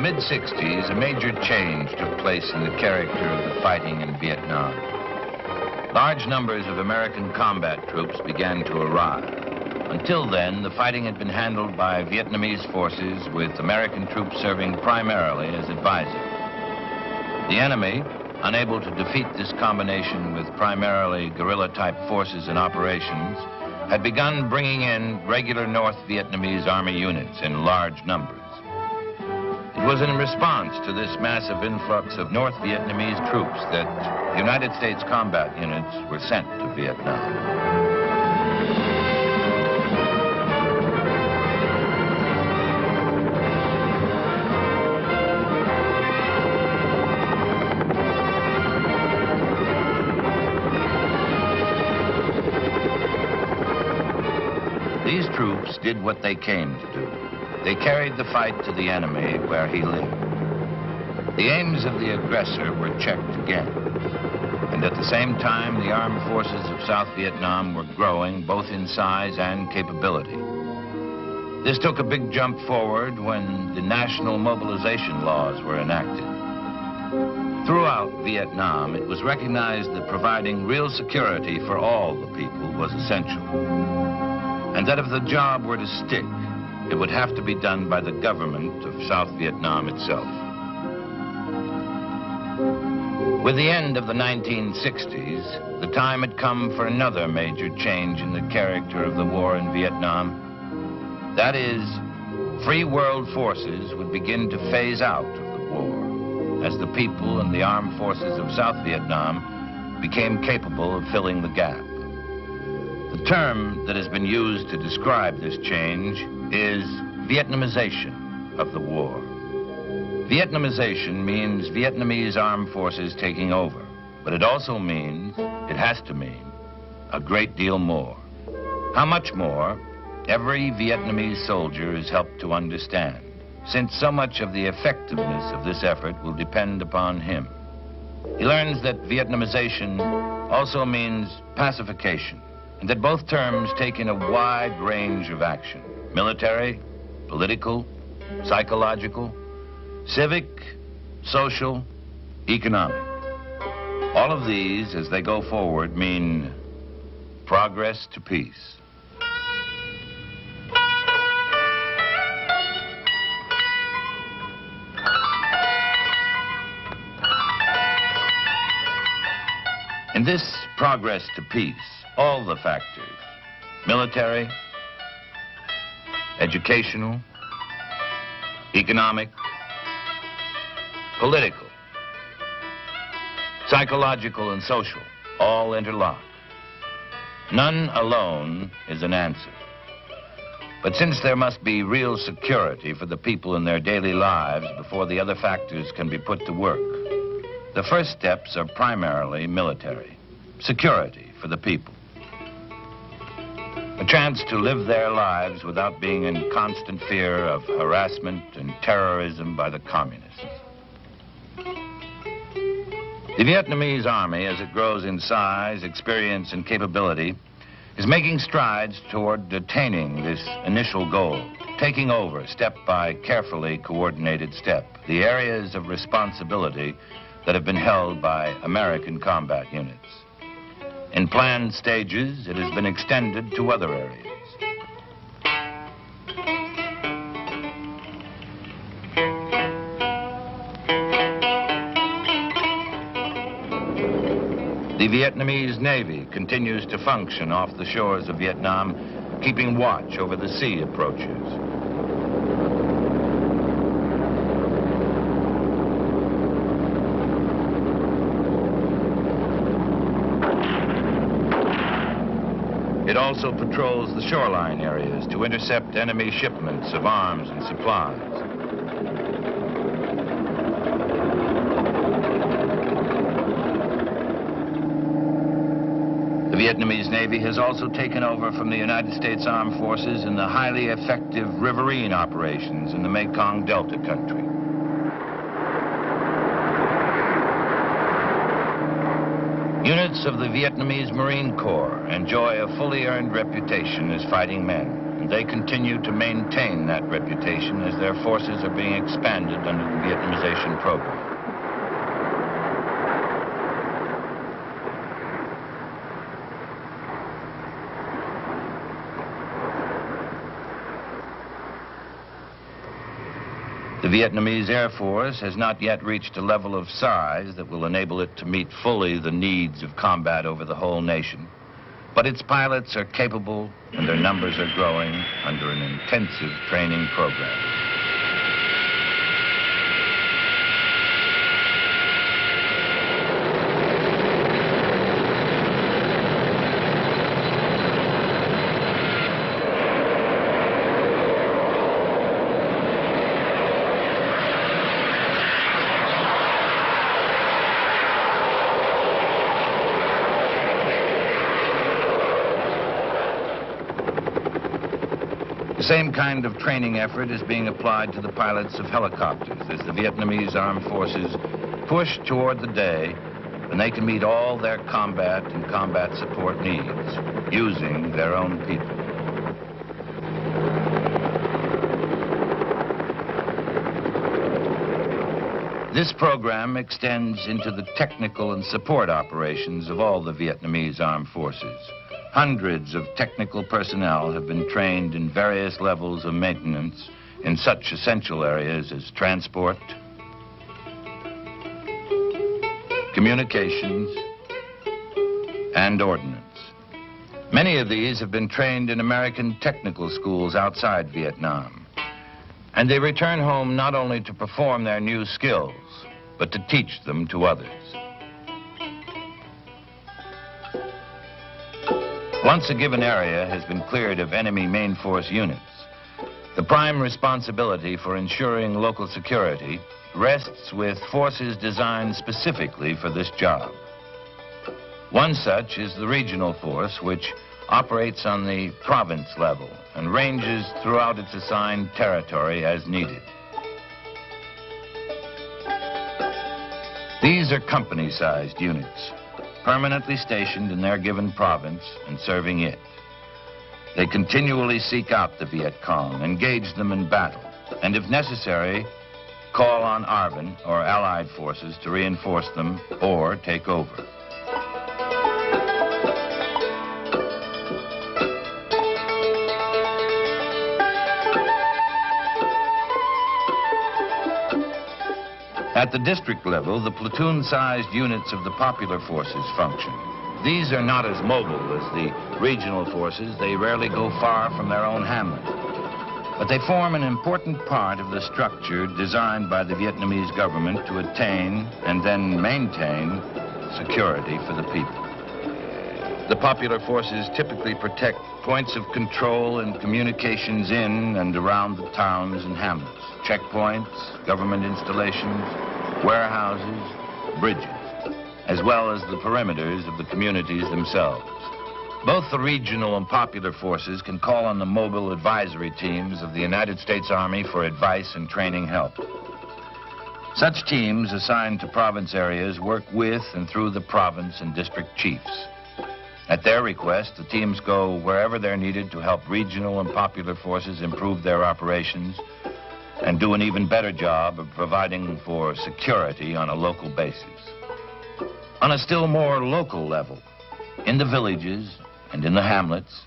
mid-60s, a major change took place in the character of the fighting in Vietnam. Large numbers of American combat troops began to arrive. Until then, the fighting had been handled by Vietnamese forces, with American troops serving primarily as advisors. The enemy, unable to defeat this combination with primarily guerrilla-type forces and operations, had begun bringing in regular North Vietnamese Army units in large numbers. It was in response to this massive influx of North Vietnamese troops that United States combat units were sent to Vietnam. These troops did what they came to do. They carried the fight to the enemy where he lived. The aims of the aggressor were checked again. And at the same time, the armed forces of South Vietnam were growing both in size and capability. This took a big jump forward when the national mobilization laws were enacted. Throughout Vietnam, it was recognized that providing real security for all the people was essential. And that if the job were to stick, it would have to be done by the government of South Vietnam itself. With the end of the 1960s, the time had come for another major change in the character of the war in Vietnam. That is, free world forces would begin to phase out of the war as the people and the armed forces of South Vietnam became capable of filling the gap. The term that has been used to describe this change is Vietnamization of the war. Vietnamization means Vietnamese armed forces taking over, but it also means, it has to mean, a great deal more. How much more? Every Vietnamese soldier is helped to understand, since so much of the effectiveness of this effort will depend upon him. He learns that Vietnamization also means pacification, and that both terms take in a wide range of action: military, political, psychological, civic, social, economic. All of these, as they go forward, mean progress to peace. In this progress to peace, all the factors, military, educational, economic, political, psychological, and social, all interlock. None alone is an answer. But since there must be real security for the people in their daily lives before the other factors can be put to work, the first steps are primarily military. Security for the people. A chance to live their lives without being in constant fear of harassment and terrorism by the communists. The Vietnamese army, as it grows in size, experience, and capability, is making strides toward attaining this initial goal, taking over step by carefully coordinated step the areas of responsibility that have been held by American combat units. In planned stages, it has been extended to other areas. The Vietnamese Navy continues to function off the shores of Vietnam, keeping watch over the sea approaches. It also patrols the shoreline areas to intercept enemy shipments of arms and supplies. The Vietnamese Navy has also taken over from the United States Armed Forces in the highly effective riverine operations in the Mekong Delta country. Units of the Vietnamese Marine Corps enjoy a fully earned reputation as fighting men, and they continue to maintain that reputation as their forces are being expanded under the Vietnamization program. The Vietnamese Air Force has not yet reached a level of size that will enable it to meet fully the needs of combat over the whole nation. But its pilots are capable and their numbers are growing under an intensive training program. The same kind of training effort is being applied to the pilots of helicopters as the Vietnamese armed forces push toward the day when they can meet all their combat and combat support needs using their own people. This program extends into the technical and support operations of all the Vietnamese armed forces. Hundreds of technical personnel have been trained in various levels of maintenance in such essential areas as transport, communications, and ordnance. Many of these have been trained in American technical schools outside Vietnam, and they return home not only to perform their new skills, but to teach them to others. Once a given area has been cleared of enemy main force units, the prime responsibility for ensuring local security rests with forces designed specifically for this job. One such is the regional force, which operates on the province level and ranges throughout its assigned territory as needed. These are company-sized units, permanently stationed in their given province and serving it. They continually seek out the Viet Cong, engage them in battle, and if necessary, call on ARVN or Allied forces to reinforce them or take over. At the district level, the platoon-sized units of the popular forces function. These are not as mobile as the regional forces. They rarely go far from their own hamlet. But they form an important part of the structure designed by the Vietnamese government to attain and then maintain security for the people. The popular forces typically protect points of control and communications in and around the towns and hamlets, checkpoints, government installations, warehouses, bridges, as well as the perimeters of the communities themselves. Both the regional and popular forces can call on the mobile advisory teams of the United States Army for advice and training help. Such teams assigned to province areas work with and through the province and district chiefs. At their request, the teams go wherever they're needed to help regional and popular forces improve their operations and do an even better job of providing for security on a local basis. On a still more local level, in the villages and in the hamlets,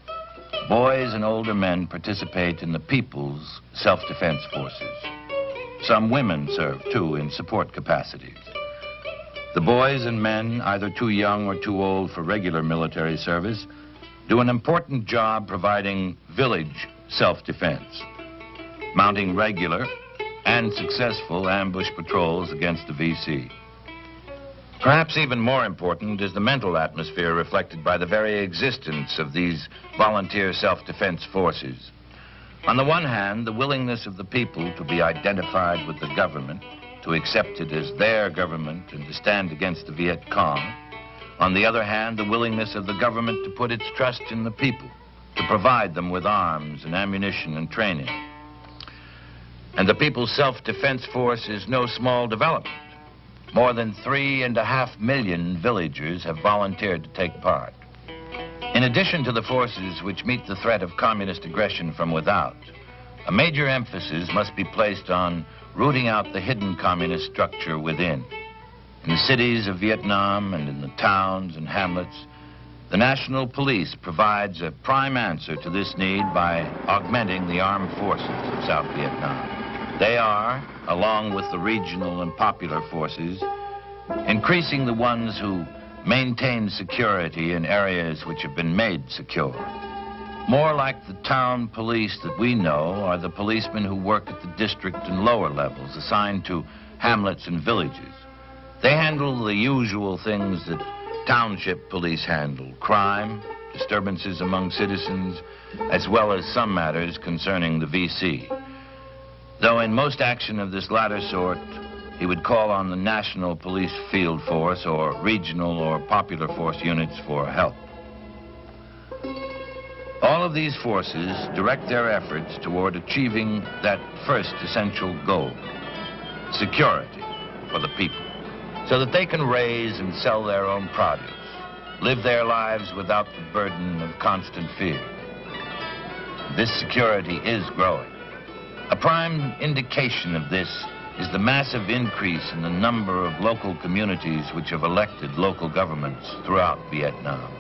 boys and older men participate in the People's Self-Defense Forces. Some women serve, too, in support capacities. The boys and men, either too young or too old for regular military service, do an important job providing village self-defense, mounting regular and successful ambush patrols against the VC. Perhaps even more important is the mental atmosphere reflected by the very existence of these volunteer self-defense forces. On the one hand, the willingness of the people to be identified with the government, to accept it as their government and to stand against the Viet Cong. On the other hand, the willingness of the government to put its trust in the people, to provide them with arms and ammunition and training. And the People's Self-Defense Force is no small development. More than 3.5 million villagers have volunteered to take part. In addition to the forces which meet the threat of communist aggression from without, a major emphasis must be placed on rooting out the hidden communist structure within. In the cities of Vietnam and in the towns and hamlets, the National Police provides a prime answer to this need by augmenting the armed forces of South Vietnam. They are, along with the regional and popular forces, increasing the ones who maintain security in areas which have been made secure. More like the town police that we know are the policemen who work at the district and lower levels, assigned to hamlets and villages. They handle the usual things that township police handle: crime, disturbances among citizens, as well as some matters concerning the VC. Though in most action of this latter sort, he would call on the National Police Field Force or regional or popular force units for help. All of these forces direct their efforts toward achieving that first essential goal: security for the people, so that they can raise and sell their own produce, live their lives without the burden of constant fear. This security is growing. A prime indication of this is the massive increase in the number of local communities which have elected local governments throughout Vietnam.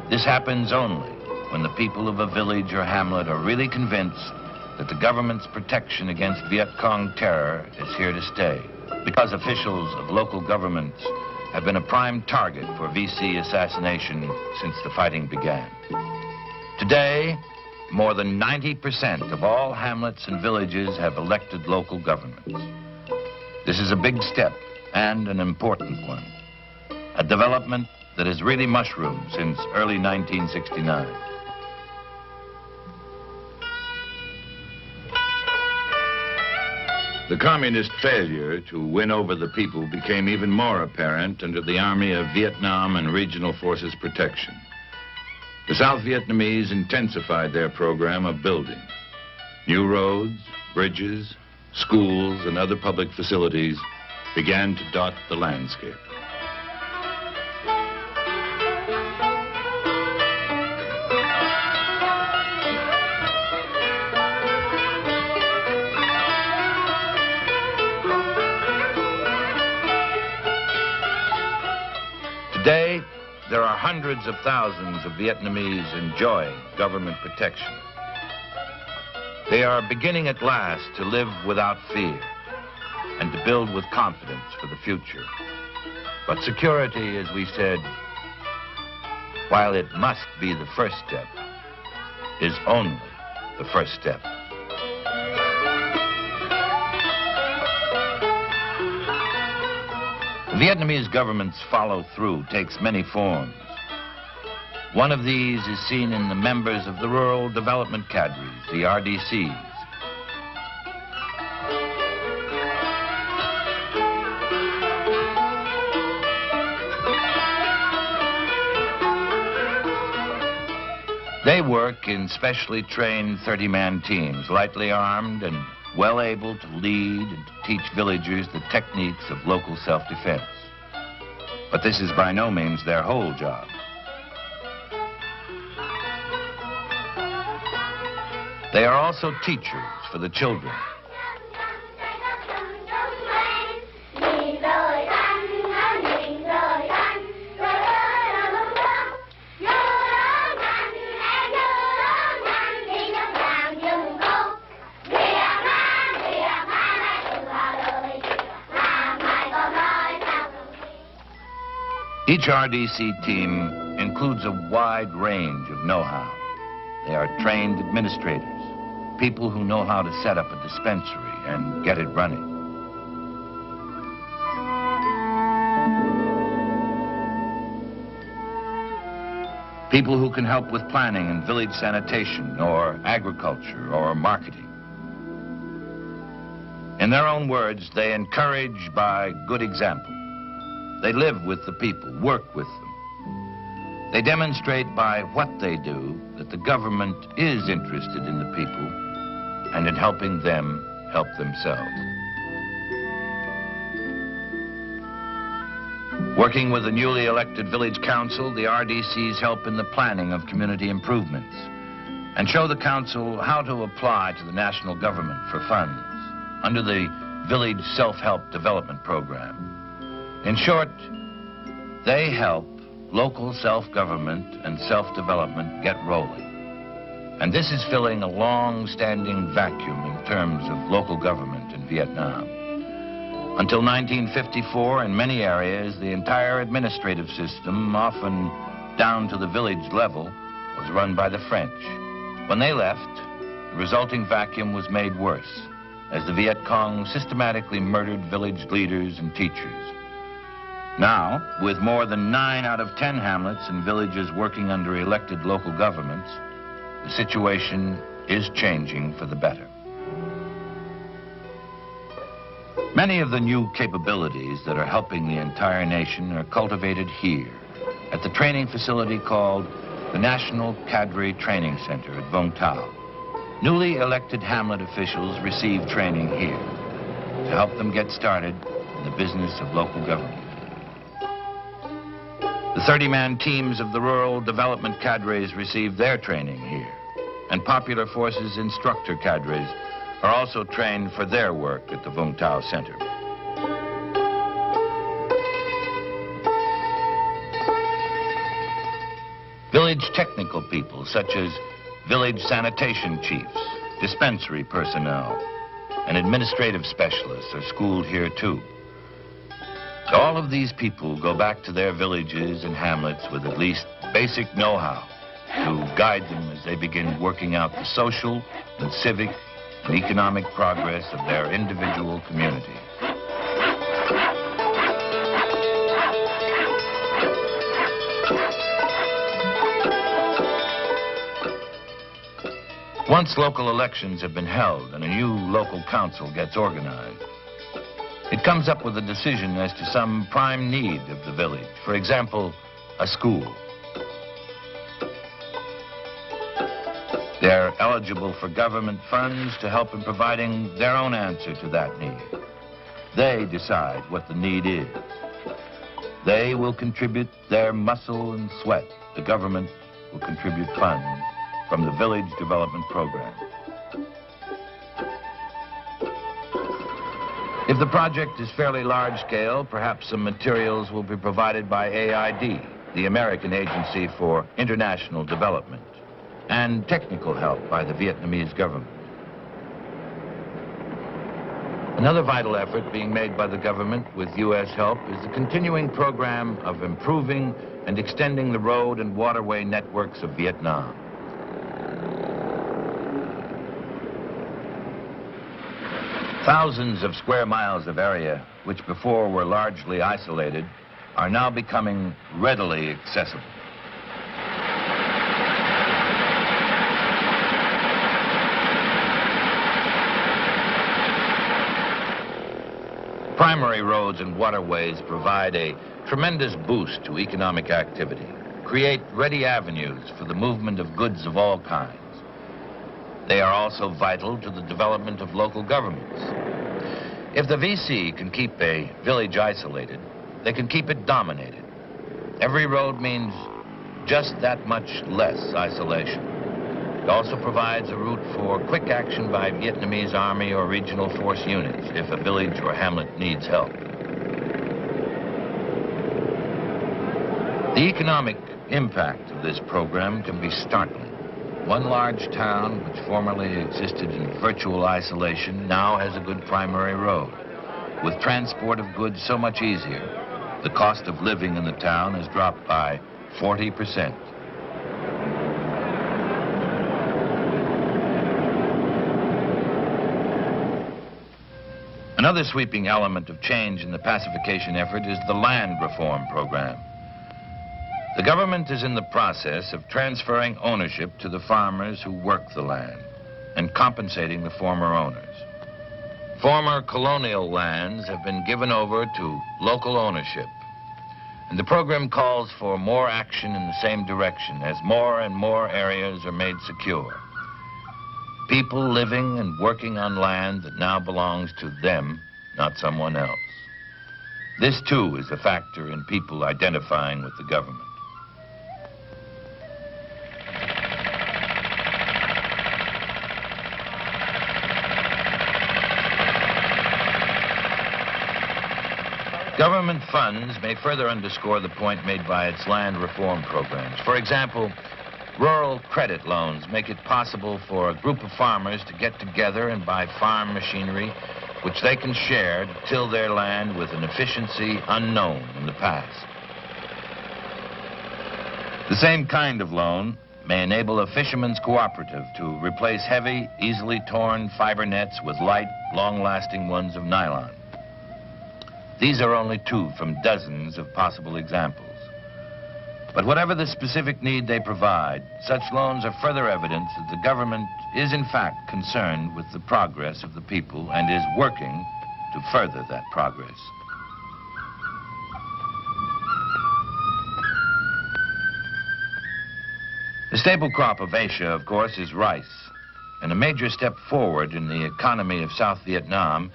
This happens only when the people of a village or hamlet are really convinced that the government's protection against Viet Cong terror is here to stay, because officials of local governments have been a prime target for VC assassination since the fighting began. Today, more than 90% of all hamlets and villages have elected local governments. This is a big step and an important one, a development that has really mushroomed since early 1969. The communist failure to win over the people became even more apparent under the Army of Vietnam and Regional Forces Protection. The South Vietnamese intensified their program of building. New roads, bridges, schools, and other public facilities began to dot the landscape. Today, there are hundreds of thousands of Vietnamese enjoying government protection. They are beginning at last to live without fear and to build with confidence for the future. But security, as we said, while it must be the first step, is only the first step. The Vietnamese government's follow-through takes many forms. One of these is seen in the members of the Rural Development Cadres, the RDCs. They work in specially trained 30-man teams, lightly armed and well able to lead and to teach villagers the techniques of local self-defense. But this is by no means their whole job. They are also teachers for the children. Each RDC team includes a wide range of know-how. They are trained administrators, people who know how to set up a dispensary and get it running. People who can help with planning and village sanitation or agriculture or marketing. In their own words, they encourage by good example. They live with the people, work with them. They demonstrate by what they do that the government is interested in the people and in helping them help themselves. Working with the newly elected village council, the RDCs help in the planning of community improvements and show the council how to apply to the national government for funds under the Village Self-Help Development Program. In short, they help local self-government and self-development get rolling. And this is filling a long-standing vacuum in terms of local government in Vietnam. Until 1954, in many areas, the entire administrative system, often down to the village level, was run by the French. When they left, the resulting vacuum was made worse, as the Viet Cong systematically murdered village leaders and teachers. Now, with more than 9 out of 10 hamlets and villages working under elected local governments, the situation is changing for the better. Many of the new capabilities that are helping the entire nation are cultivated here at the training facility called the National Cadre Training Center at Vung Tau. Newly elected hamlet officials receive training here to help them get started in the business of local government. The 30-man teams of the rural development cadres receive their training here, and Popular Forces instructor cadres are also trained for their work at the Vung Tau Center. Village technical people, such as village sanitation chiefs, dispensary personnel, and administrative specialists are schooled here too. All of these people go back to their villages and hamlets with at least basic know-how to guide them as they begin working out the social and civic and economic progress of their individual community. Once local elections have been held and a new local council gets organized, it comes up with a decision as to some prime need of the village. For example, a school. They're eligible for government funds to help in providing their own answer to that need. They decide what the need is. They will contribute their muscle and sweat. The government will contribute funds from the Village Development Program. If the project is fairly large scale, perhaps some materials will be provided by AID, the American Agency for International Development, and technical help by the Vietnamese government. Another vital effort being made by the government with U.S. help is the continuing program of improving and extending the road and waterway networks of Vietnam. Thousands of square miles of area, which before were largely isolated, are now becoming readily accessible. Primary roads and waterways provide a tremendous boost to economic activity, create ready avenues for the movement of goods of all kinds. They are also vital to the development of local governments. If the VC can keep a village isolated, they can keep it dominated. Every road means just that much less isolation. It also provides a route for quick action by Vietnamese Army or regional force units if a village or hamlet needs help. The economic impact of this program can be startling. One large town, which formerly existed in virtual isolation, now has a good primary road. With transport of goods so much easier, the cost of living in the town has dropped by 40%. Another sweeping element of change in the pacification effort is the land reform program. The government is in the process of transferring ownership to the farmers who work the land and compensating the former owners. Former colonial lands have been given over to local ownership, and the program calls for more action in the same direction as more and more areas are made secure. People living and working on land that now belongs to them, not someone else. This, too, is a factor in people identifying with the government. Government funds may further underscore the point made by its land reform programs. For example, rural credit loans make it possible for a group of farmers to get together and buy farm machinery which they can share to till their land with an efficiency unknown in the past. The same kind of loan may enable a fisherman's cooperative to replace heavy, easily torn fiber nets with light, long-lasting ones of nylon. These are only two from dozens of possible examples. But whatever the specific need they provide, such loans are further evidence that the government is in fact concerned with the progress of the people and is working to further that progress. The staple crop of Asia, of course, is rice. And a major step forward in the economy of South Vietnam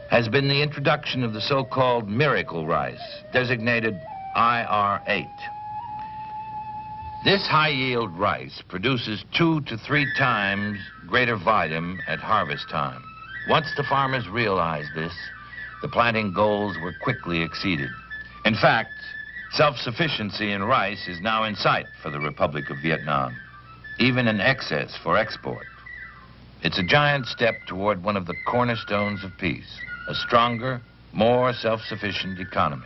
has been the introduction of the so-called miracle rice, designated IR8. This high-yield rice produces 2 to 3 times greater volume at harvest time. Once the farmers realized this, the planting goals were quickly exceeded. In fact, self-sufficiency in rice is now in sight for the Republic of Vietnam, even in excess for export. It's a giant step toward one of the cornerstones of peace, a stronger, more self-sufficient economy.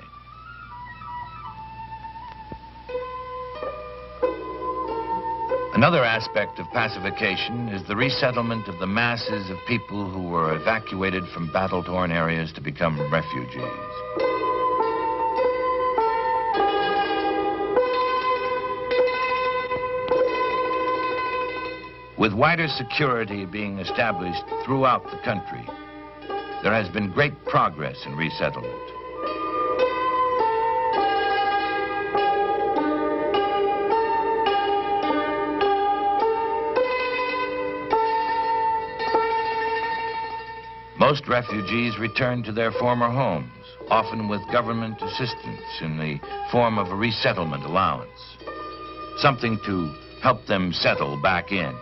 Another aspect of pacification is the resettlement of the masses of people who were evacuated from battle-torn areas to become refugees. With wider security being established throughout the country, there has been great progress in resettlement. Most refugees return to their former homes, often with government assistance in the form of a resettlement allowance, something to help them settle back in.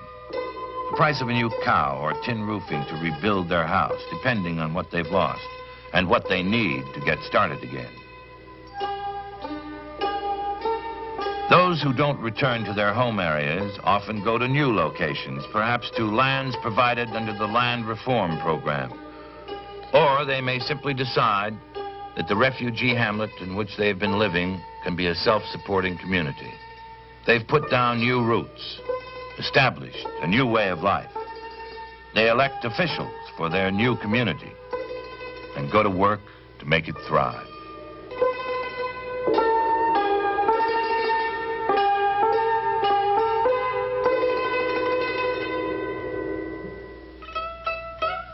The price of a new cow or tin roofing to rebuild their house, depending on what they've lost and what they need to get started again. Those who don't return to their home areas often go to new locations, perhaps to lands provided under the land reform program. Or they may simply decide that the refugee hamlet in which they've been living can be a self-supporting community. They've put down new roots, established a new way of life. They elect officials for their new community and go to work to make it thrive.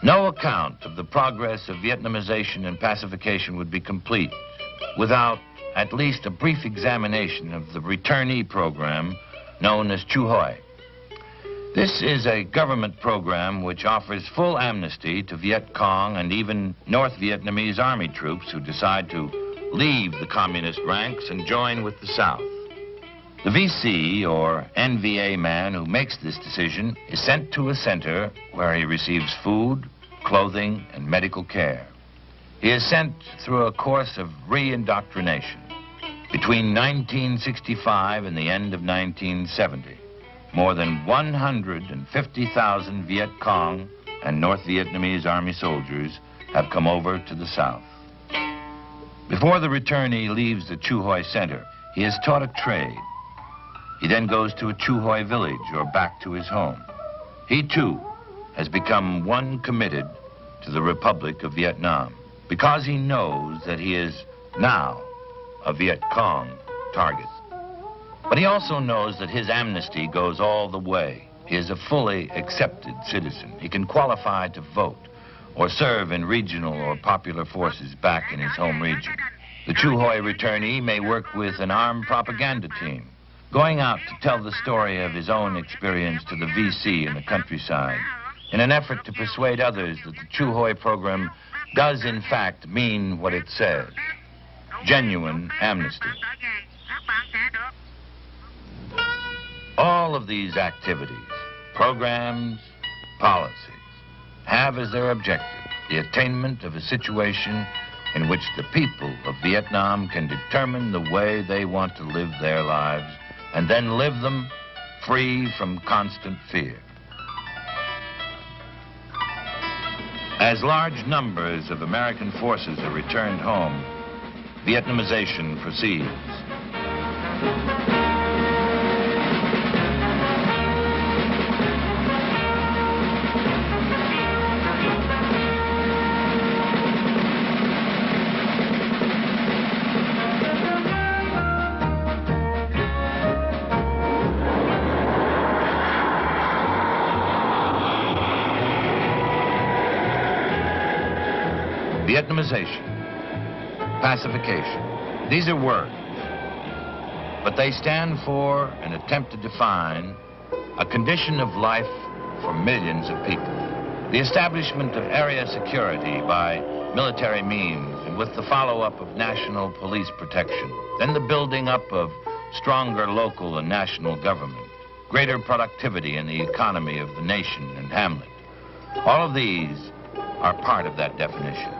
No account of the progress of Vietnamization and pacification would be complete without at least a brief examination of the returnee program known as Chu Hoi. This is a government program which offers full amnesty to Viet Cong and even North Vietnamese army troops who decide to leave the communist ranks and join with the South. The VC, or NVA man who makes this decision, is sent to a center where he receives food, clothing, and medical care. He is sent through a course of re-indoctrination. Between 1965 and the end of 1970, more than 150,000 Viet Cong and North Vietnamese Army soldiers have come over to the South. Before the returnee leaves the Chu Hoi Center, he is taught a trade. He then goes to a Chu Hoi village or back to his home. He, too, has become one committed to the Republic of Vietnam because he knows that he is now a Viet Cong target. But he also knows that his amnesty goes all the way. He is a fully accepted citizen. He can qualify to vote or serve in regional or popular forces back in his home region. The Chu Hoi returnee may work with an armed propaganda team, going out to tell the story of his own experience to the VC in the countryside, in an effort to persuade others that the Chu Hoi program does in fact mean what it says. genuine amnesty. All of these activities, programs, policies, have as their objective the attainment of a situation in which the people of Vietnam can determine the way they want to live their lives and then live them free from constant fear. As large numbers of American forces are returned home, Vietnamization proceeds. Vietnamization, pacification, these are words, but they stand for and attempt to define a condition of life for millions of people. The establishment of area security by military means and with the follow-up of national police protection, then the building up of stronger local and national government, greater productivity in the economy of the nation and hamlet. All of these are part of that definition.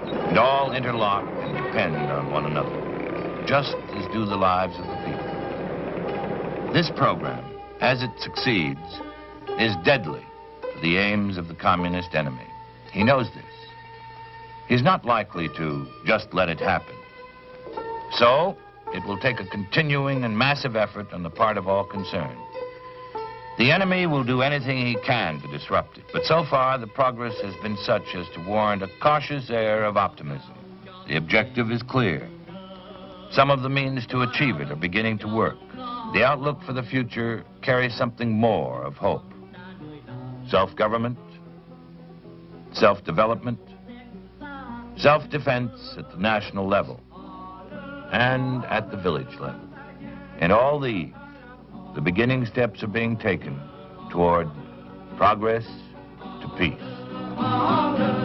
And all interlock and depend on one another, just as do the lives of the people. This program, as it succeeds, is deadly to the aims of the communist enemy. He knows this. He's not likely to just let it happen. So, it will take a continuing and massive effort on the part of all concerned. The enemy will do anything he can to disrupt it, but so far the progress has been such as to warrant a cautious air of optimism. The objective is clear. Some of the means to achieve it are beginning to work. The outlook for the future carries something more of hope. Self-government, self-development, self-defense at the national level, and at the village level. And all these, the beginning steps are being taken toward progress to peace.